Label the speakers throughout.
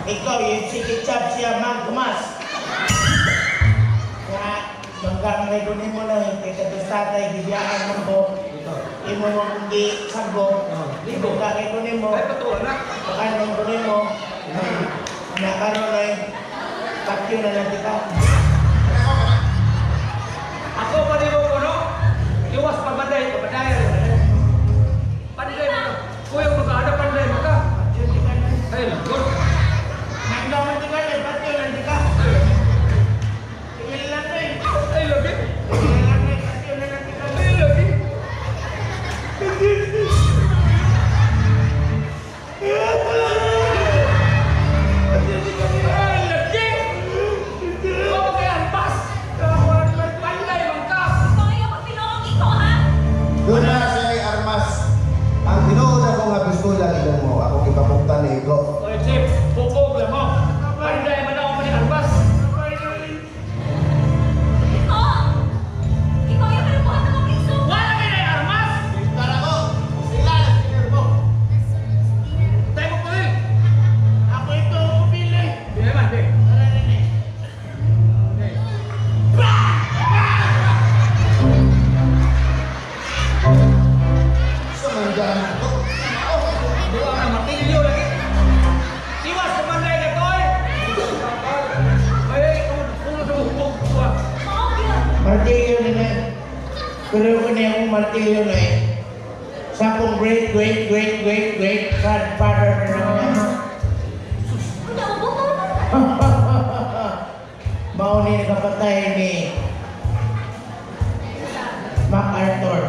Speaker 1: Ikaw yung si Ketchup siya magkumas. Kaya hanggang may kunin mo na yung kaya tatay bibiyaan mo ko. Imo mo hindi sagbo. Imo ka kay kunin mo. Baka nung kunin mo. Nakaroon na yung takyo na lang kita.
Speaker 2: Ako pa rin mo ko, no? Iwas pabaday, pabaday. Pabaday mo. Kuya, magkada pabaday mo ka. Ay, good.
Speaker 1: Nagdaman ka na, pati yun, hindi ka. Tingin lang na eh.
Speaker 2: Ay, lagi.
Speaker 1: Tingin lang na, pati yun na lang ka.
Speaker 2: Ay, lagi. Ay, lagi. Ikaw kay Alpas. Pabaday mo ka.
Speaker 3: Doon na siya ay armas. Ang tinuuna kong habistola nila mo, ako ipapunta ni Iko.
Speaker 2: Oy, Chip, bukog lang mo. Pabaday mo na ako ni Alpas. Wala kayo na armas.
Speaker 1: Para ko, sila na sinir mo.
Speaker 2: Tayo mo po eh.
Speaker 1: Ako ito, pupili.
Speaker 2: Hindi naman, hindi.
Speaker 1: Para rin eh.
Speaker 3: Sa mandahan ko.
Speaker 2: Dua na martilyo lagi. Iwas pabaday ka to eh. Ay, kuno sa bukog ko.
Speaker 1: Martilyo na na. Pero ko na yung martilyo na eh. Sa akong great grandfather na naman. Mauni na kapatay ni MacArthur.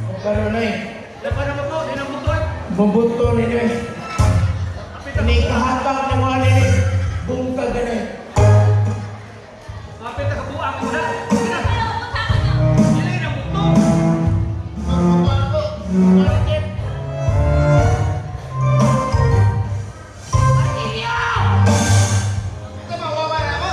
Speaker 1: Kung gano'n na eh.
Speaker 2: Lapan naman po, dinambutoy.
Speaker 1: Bubuto ninyo eh. Ini kahabang ng mga nini. Bungkag na eh.
Speaker 2: Kapit na kabuang mo na. Ilay na buto.
Speaker 1: Martilyo! Ito mawawa na mo.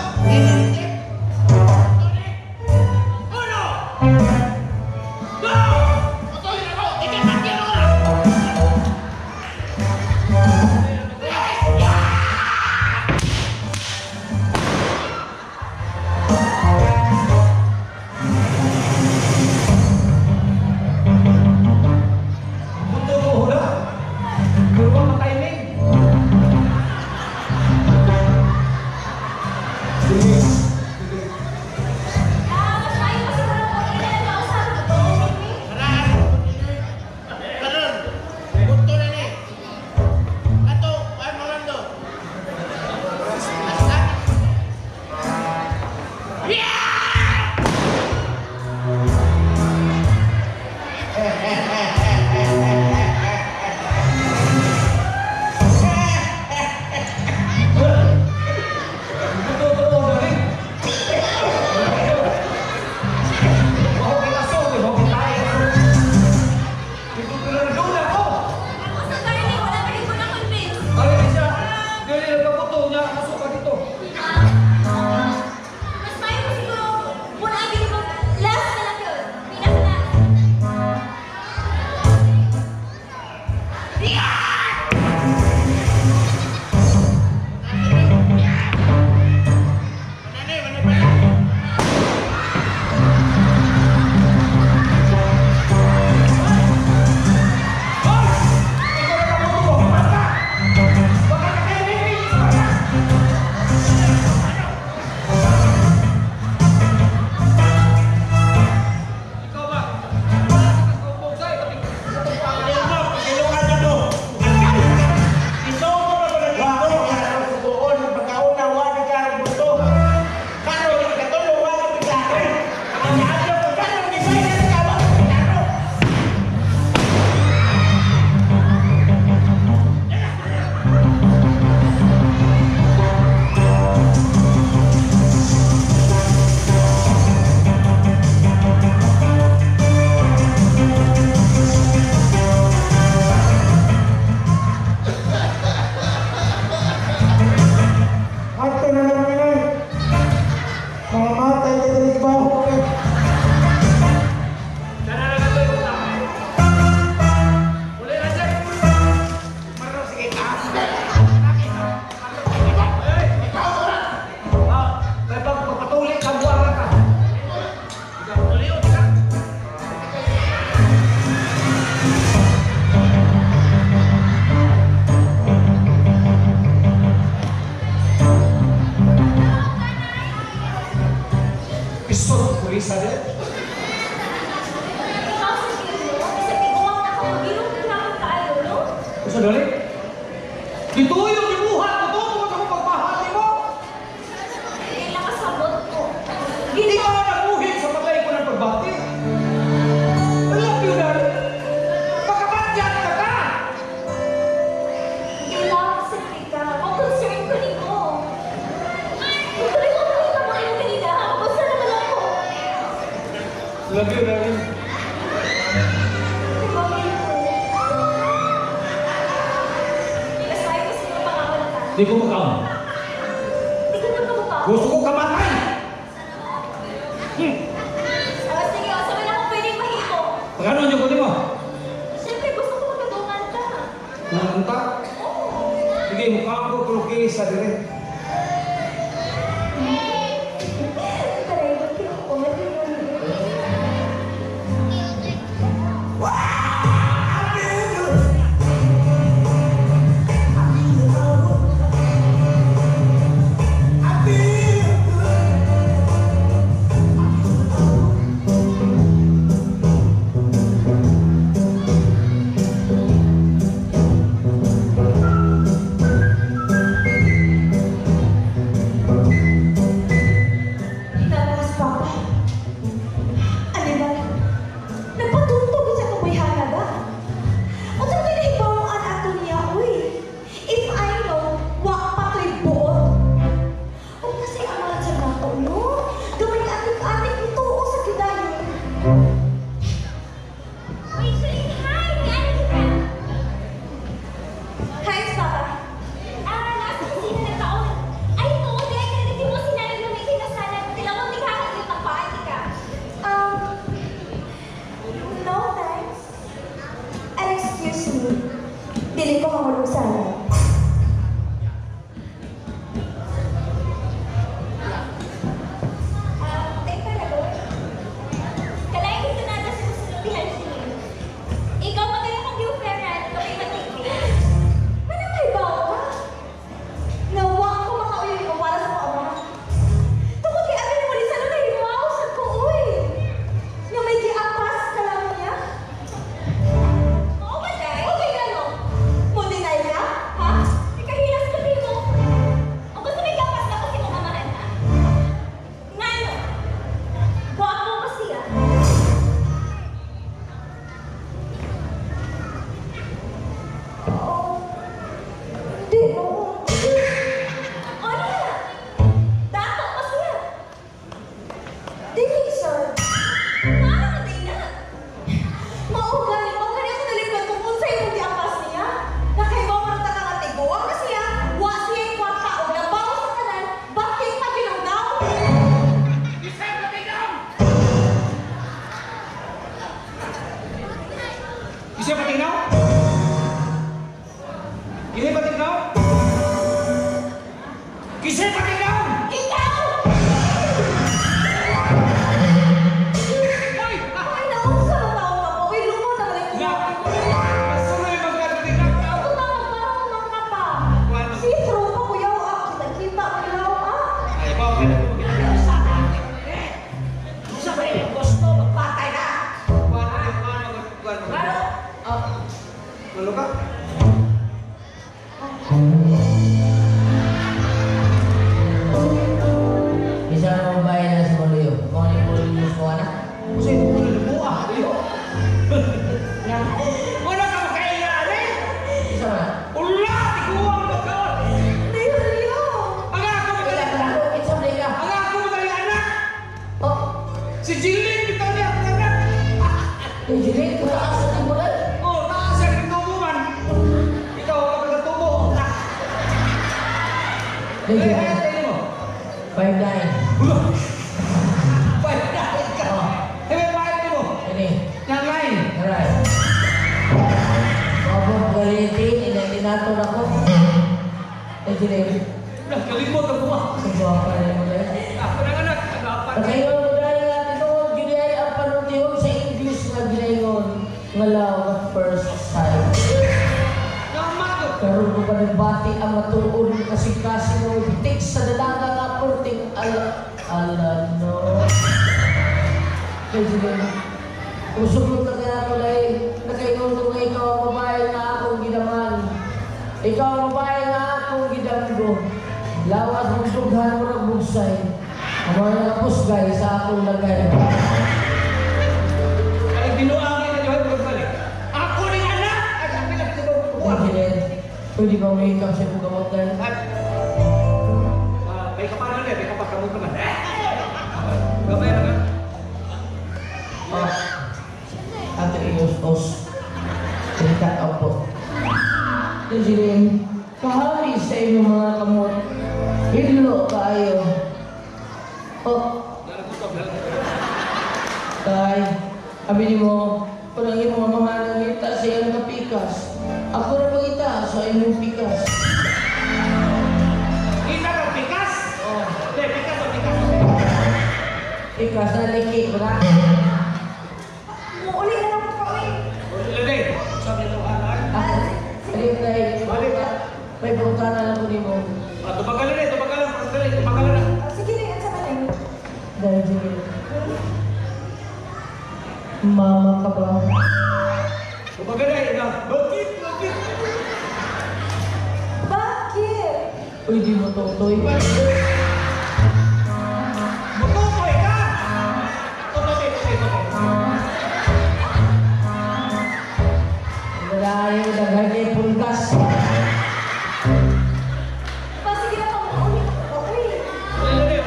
Speaker 1: Mamatay na lang nila. Mamatay na lang ba?
Speaker 2: Sana na lang ito yung tama. Uli na siya. Marunong sige. May pagpapatuloy ka, buwara ka. Uliot ka. Pistol, pulis na din. Gusto dali? Dito yung ibuhat mo to, kung ako pagmahali mo. Hindi ka na nabuhin sa patay ko ng pagbati. Alam yun na, pagkabatyan ka ka! Alam yun na rin. Hindi ko makam. Gusto ko kamatay! Pagkano niyo kunin mo? Nananta? Sige, mukha ko kuluki sa dire.
Speaker 4: Dili ko mamulong sana. Teka na, Lord. Kalahin dito na sa susunodihan siya. Ikaw magaling kong girlfriend, kapag matigpil. Manamay ba ka? Nawa ko makaulit ko para sa mga. Tungkol kay amin mo, sana na himaw sa kuoy. Nga may giapas ka lang niya. Oo ba, Day? Okay ka, no? Mo dinay ka? Ha? Ikahilas ka din mo. O gusto may gapas na kasi mo mamahan na. Nga, no? Guwapo pa siya. Oo. Hindi, no? Ano na? Dato pa siya. Dili, sir. Parang hindi na. Maugali ako nalipad kung unsay mong giapas niya. Nakaibaw man ta ka tigo. Ang siya, wa siya yung kwarta o nabaw sa kanan, bakit pa ginagaw?
Speaker 2: Isay patigam! Isay patigam? Isay patigam? Isay patigam!
Speaker 4: Ikaw!
Speaker 2: Hoy!
Speaker 4: Ay, naunsa na taon ako. Uy, lumot na balik
Speaker 2: Nga!
Speaker 4: ko.
Speaker 2: Masuloy magkatitigam ka!
Speaker 4: Ako na magparang mga pa.
Speaker 2: Kuwan.
Speaker 4: Si tropa ko yaw ah. Kita ko yaw ah.
Speaker 2: Ay, bawa ka na.
Speaker 4: Sa ba yung gusto magpatay ka?
Speaker 2: Kuwan. Lalo ka?
Speaker 5: Bisa na mabayan na si Moluyo. Kung ano yung Moluyo ko na.
Speaker 2: Kasi mo na lumuha. Wala ka makailan eh!
Speaker 5: Bisa na.
Speaker 2: Ula! Tikuwang magkaon!
Speaker 4: Hindi Rio.
Speaker 2: Ang ako
Speaker 5: Kaya
Speaker 2: madali!
Speaker 5: ka na. It's okay ka.
Speaker 2: Ang ako madali anak!
Speaker 5: Oh.
Speaker 2: Si Jillian, bitaw niya ang anak!
Speaker 5: Yung jirit ko taas sa timbulan.
Speaker 2: Oh, naasa rin tubuman! Ikaw, ako nagatubo!
Speaker 5: Yung
Speaker 2: Eh,
Speaker 5: jirit.
Speaker 2: tingin mo! Ulo! Five dahil ka!
Speaker 5: Oh.
Speaker 2: Eh, may bayad mo!
Speaker 5: Ini.
Speaker 2: Yang lain!
Speaker 5: Alright. Mabot galiti, inatinato na ko. Eh, sila.
Speaker 2: Udah, kalimot ang buwa!
Speaker 5: Sebuah apa yang mulai.
Speaker 2: Ako na anak! Ano apa?
Speaker 5: Pagkayo dahil natin noon, ginay ang panuntiyon sa English na ginayon. Ngalaw at first sight.
Speaker 2: Naman ko!
Speaker 5: Karoon ko pa nagbati ang matuon kasi mo ipitik sa dalaga nga purting no. Kaya sila, usulot na kaya ko lang, nakaingon ko nga ikaw ang babae na akong ginaman. Ikaw ang babae na akong gidamgo. Lawas mong sughan mo ng bugsay. Ang mga nakapusgay sa akong lagay.
Speaker 2: Ay, binuangin na Joy pagbalik. Ako rin anak! Ay, sabi lang sa buwa!
Speaker 5: Pwede ba may ikaw siya kung gamot na?
Speaker 2: May kapanan eh, may kapagkamot naman. Gamay na nga.
Speaker 5: Ate Ios-os. Salita ka po. Yan silin, kahari sa inyong mga kamot. Hilo kayo. Tay, sabi mo, kung ang iyong mga nangita sa iyong kapikas, ako na magita sa inyong pikas.
Speaker 2: Kita ka, pikas!
Speaker 5: Oh,
Speaker 2: Hindi, pikas o pikas.
Speaker 5: pikas na liki, wala.
Speaker 4: Uli na lang po kami.
Speaker 2: Ulit, sabi ng anak.
Speaker 5: Ayun tay, may pagkana lang ko ni mo.
Speaker 2: Tupagalan eh, tupagalan. Tupagalan na.
Speaker 4: Sige na, at sa kanay.
Speaker 5: Dahil sige. Mama ka ba?
Speaker 2: Tupagalan eh, bakit?
Speaker 4: Bakit?
Speaker 5: Uy, di mo totoy.
Speaker 2: Matutoy ka! Tutoy.
Speaker 5: Dalayo, daghan niya pulgas.
Speaker 4: Pa, sige na po. Uli. Okay.
Speaker 2: Ulit.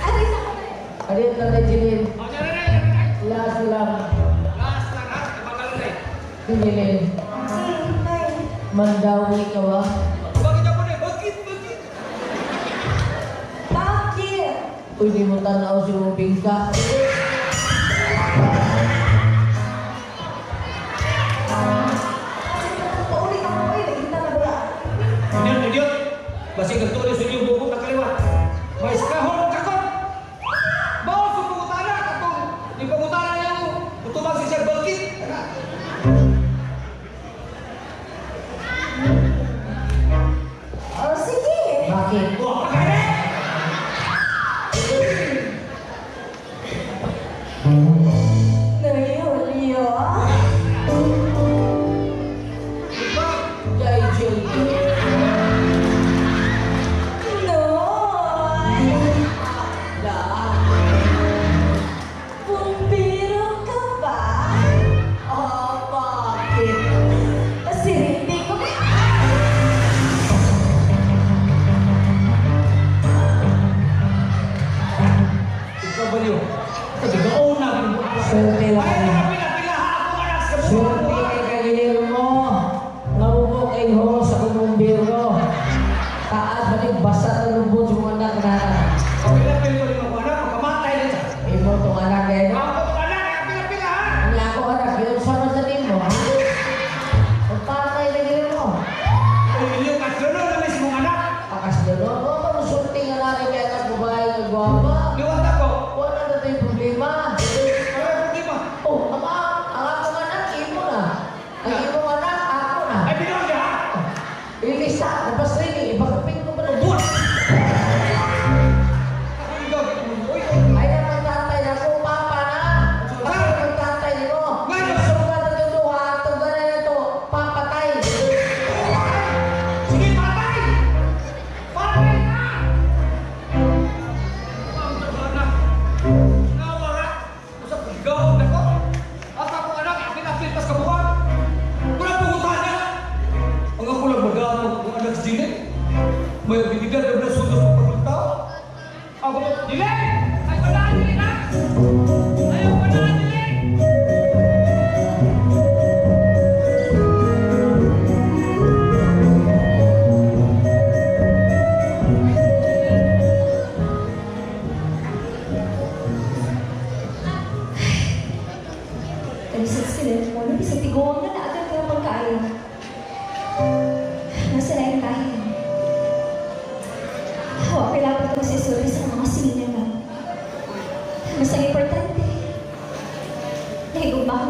Speaker 4: Alis ako na.
Speaker 5: Alit na tayo, Jilin.
Speaker 2: O, yan.
Speaker 5: Last lang.
Speaker 2: Last na, tupagalan eh.
Speaker 5: Jilin,
Speaker 4: Ay.
Speaker 5: mandawi ka ba?
Speaker 2: Bakit ako na? Bakit?
Speaker 4: Bakit?
Speaker 5: Uy, di mo tanaw si Rubing ka.
Speaker 4: Pauli ka po eh. Naging na wala.
Speaker 2: Idiot. Basig ang tuloy sa iyong bubog na kaliwa. May skahon kakot. Bawa sa pangutana. Di pangutana niya mo. Tutubang si Sir Balkit.
Speaker 4: Oh, sige.
Speaker 5: Bakit?
Speaker 2: Wah, pagkaya!
Speaker 4: Nayulio.
Speaker 5: Jai Jilin.
Speaker 4: Noy. Bumbiro ka ba? Oh, bakit? Kasi hindi ko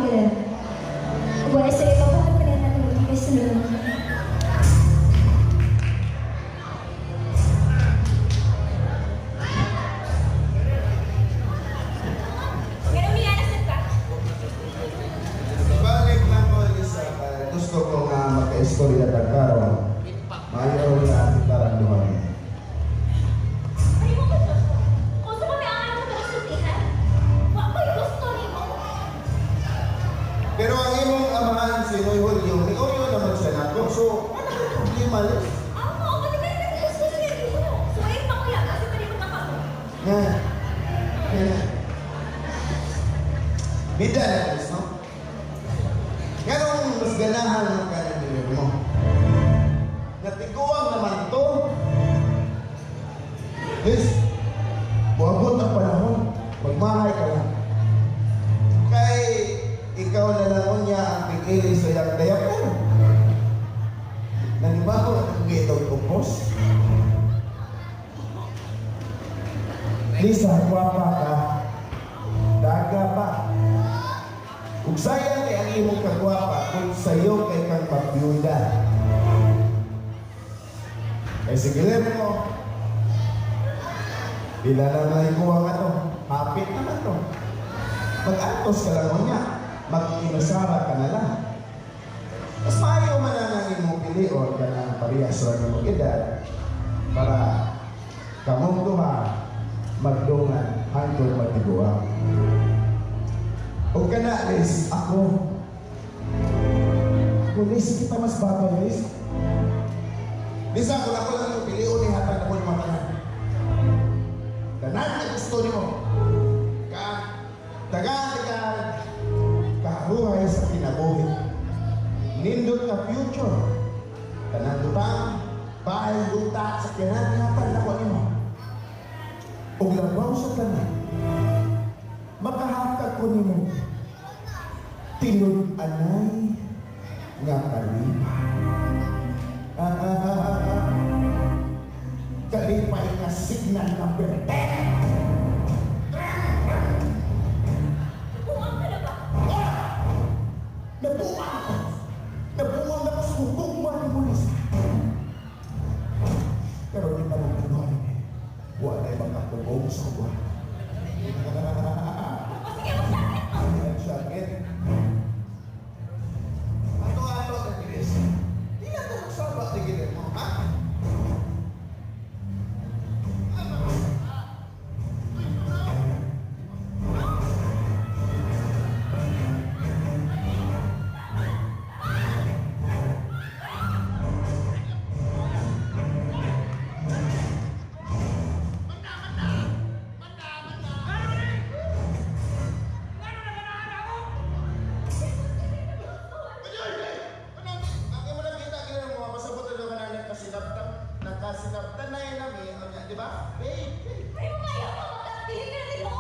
Speaker 4: ganun. Wala sa iba ko ang pinatawag ko sa loob. Ganun niya, nasaan ka?
Speaker 3: Balik lang ko isa, gusto ko nga magka-istorya ng karon. Mayaw na ating karanduhan.
Speaker 4: Ay mo ko to. Kung sa kami ang ano ko sultihan, wa ko'y gusto ni mo.
Speaker 3: Pero ang imong amahan si Noy Julio, ni Julio naman siya nato. So, ano ang problema niya?
Speaker 4: Ako, kasi kaya gusto niya mo. So, ayun pa ko yan, kasi pwede ko nakako.
Speaker 3: Nga. Nga. Bida na guys, no? Ganong mas ganahan ng kanilin mo. Natiguang naman to. Guys, buhabot ang panahon. Magmahay ka lang. Kay ikaw na lang niya ang pigili sa iyang dayapan. Nanibago ang gitong kupos. Lisa, guwapa ka. Daga pa. Kung sayang kay ang imong kagwapa, kung sayo kay kang pabyuda. Kay sige mo, bila na naikuha nga to, hapit naman to. Mag-antos ka lang mo niya, mag-inusara ka na lang. Mas maayo man lang ang imong pilion ka ng parehas sa imong edad para kamong duha magdungan hangtod magtiguang. O ka na, Liz, ako. Kung Liz, kita mas bagay, Liz. Liz, ako lang yung pilion ni hatag ako ng matanan. Tanan na gusto niyo. Kahuhay sa kinabuhi. Nindot ka future. Tanan lutang, bahay luta sa kinahangatan ako niyo. O labaw sa tanan. Makahakag ko nimo. Tilod anay nga kalipa. Kalipay nga signal ng berte.
Speaker 4: Buwang ka na ba?
Speaker 3: Nabuwang ako. Nabuwang ako sa hukuman ni Mulis. Pero di pa nang tunoy. Wala ay makatubog sa buwan. Ang sakit. Ato-ato na Chris. Di na ito magsabak ni Gilet mo, ha? Nakasinaptan na yun namin, di ba? Babe, babe.
Speaker 4: Ay mo kayo, pili ka na din mo.